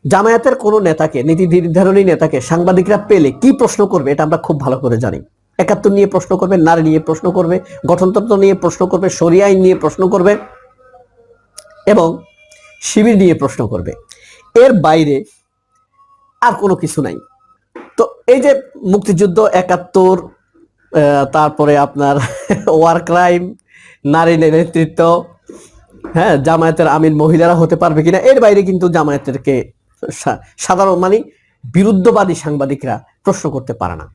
জামায়াতের কোন নেতাকে, নীতি নির্ধারণী নেতাকে সাংবাদিকরা পেলে কি প্রশ্ন করবে এটা আমরা খুব ভালো করে জানি। ৭১ নিয়ে প্রশ্ন করবে, নারী নিয়ে প্রশ্ন করবে, গঠনতন্ত্র নিয়ে প্রশ্ন করবে, শরিয়া আইন নিয়ে প্রশ্ন করবে এবং শিবির নিয়ে প্রশ্ন করবে। এর বাইরে আর কোনো কিছু নাই। তো এই যে মুক্তিযুদ্ধ, ৭১, তারপরে আপনার ওয়ার ক্রাইম, নারী নেতৃত্ব, হ্যাঁ, জামায়াতের আমির মহিলারা হতে পারবে কিনা, এর বাইরে কিন্তু জামায়াতেরকে সাধারণ মানে বিরুদ্ধবাদী সাংবাদিকরা প্রশ্ন করতে পারে না।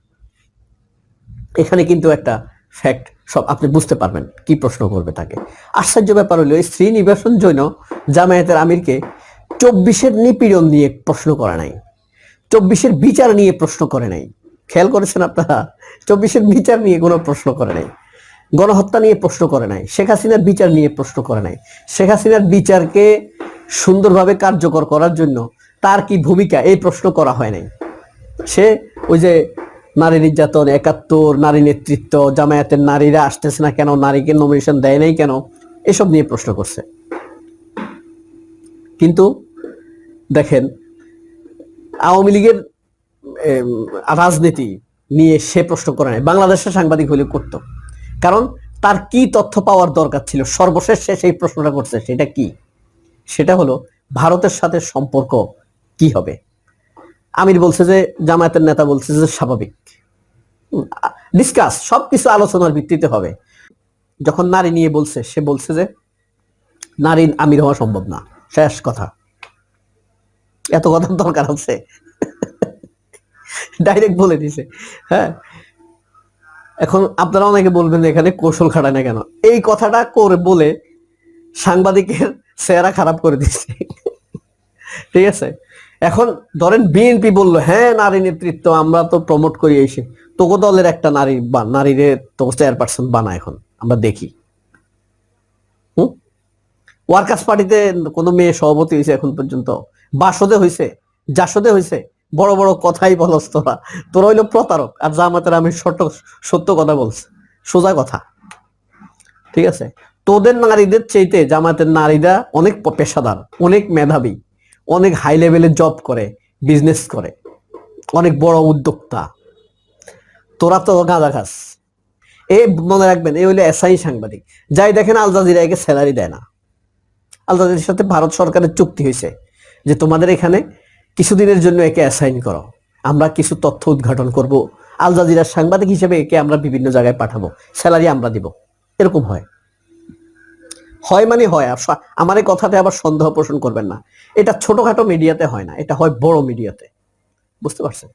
এখানে কিন্তু একটা ফ্যাক্ট, সব আপনি বুঝতে পারবেন কি প্রশ্ন করবে তাকে। আশ্চর্য ব্যাপার হলো এই শ্রীনিবাসন জৈন জামায়াতের আমিরকে ২৪-এর নিপীড়ন নিয়ে প্রশ্ন করে নাই, ২৪-এর বিচার নিয়ে প্রশ্ন করে নাই। খেয়াল করেছেন আপনারা? ২৪-এর বিচার নিয়ে কোনো প্রশ্ন করে নাই, গণহত্যা নিয়ে প্রশ্ন করে নাই, শেখ হাসিনার বিচার নিয়ে প্রশ্ন করে নাই। শেখ হাসিনার বিচারকে সুন্দরভাবে কার্যকর করার জন্য তার কি ভূমিকা, এই প্রশ্ন করা হয় নাই। সে ওই যে নারী নির্যাতন, ৭১, নারী নেতৃত্ব, জামায়াতের নারীরা আসতেছে না কেন, নারীকে নমিনেশন দেয় নাই কেন, এসব নিয়ে প্রশ্ন করছে। কিন্তু দেখেন আওয়ামী লীগের রাজনীতি নিয়ে সে প্রশ্ন করে নাই। বাংলাদেশের সাংবাদিক হলে করত, কারণ তার কি তথ্য পাওয়ার দরকার ছিল। সর্বশেষ সে সেই প্রশ্নটা করছে, সেটা কি? সেটা হলো ভারতের সাথে সম্পর্ক কি হবে। আমির বলছে যে, জামায়াতের নেতা বলছে যে স্বাভাবিক, ডিসকাস, সবকিছু আলোচনার ভিত্তিতে হবে। যখন নারী নিয়ে বলছে, সে বলছে যে নারী আমির হওয়া সম্ভব না, শেষ কথা। এত কথার দরকার আছে? ডাইরেক্ট বলে দিছে। হ্যাঁ, এখন আপনারা অনেকে বলবেন এখানে কৌশল খাটায় না কেন, এই কথাটা করে বলে সাংবাদিকের চেহারা খারাপ করে দিচ্ছে। ঠিক আছে, এখন ধরেন বিএনপি বললো হ্যাঁ নারী নেতৃত্ব আমরা তো প্রমোট করি, এসে তোকে দলের একটা নারীরে তো চেয়ারপারসন বানা, এখন আমরা দেখি। ওয়ার্কার্স পার্টিতে কোনো মেয়ে সভাপতি হয়েছে এখন পর্যন্ত? বাসদে হয়েছে, জাসদে হয়েছে? বড় বড় কথাই বলস তোরা, তোরা হইলো প্রতারক। আর জামাতের আমি সত্য কথা বলছি, সোজা কথা। ঠিক আছে, তোদের নারীদের চাইতে জামাতের নারীরা অনেক পেশাদার, অনেক মেধাবী, অনেক হাই লেভেলে জব করে, বিজনেস করে, অনেক বড় উদ্যোক্তা। তোরা তো গাঁজা খাস। এ মনে রাখবেন, এই হইলো এসআই সাংবাদিক। যাই দেখেন আল জাজিরা একে স্যালারি দেয় না। আল জাজিরার সাথে ভারত সরকারের চুক্তি হয়েছে যে তোমাদের এখানে কিছুদিনের জন্য একে অ্যাসাইন করো, আমরা কিছু তথ্য উদ্ঘাটন করব, আল জাজিরার সাংবাদিক হিসেবে একে আমরা বিভিন্ন জায়গায় পাঠাবো, স্যালারি আমরা দিব। এরকম হয়, হয় মানে হয়। আমার এই কথাতে আবার সন্দেহ পোষণ করবেন না, এটা ছোটখাটো মিডিয়াতে হয় না, এটা হয় বড় মিডিয়াতে। বুঝতে পারছেন?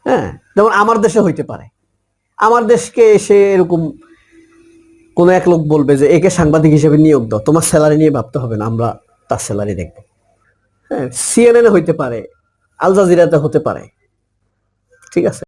হ্যাঁ, যেমন আমার দেশে হইতে পারে, আমার দেশকে এসে এরকম কোন এক লোক বলবে যে একে সাংবাদিক হিসেবে নিয়োগ দাও, তোমার স্যালারি নিয়ে ভাবতে হবে না, আমরা তার স্যালারি দেখবো। হ্যাঁ, সিএনএন হইতে পারে, আল জাজিরাতে হতে পারে। ঠিক আছে।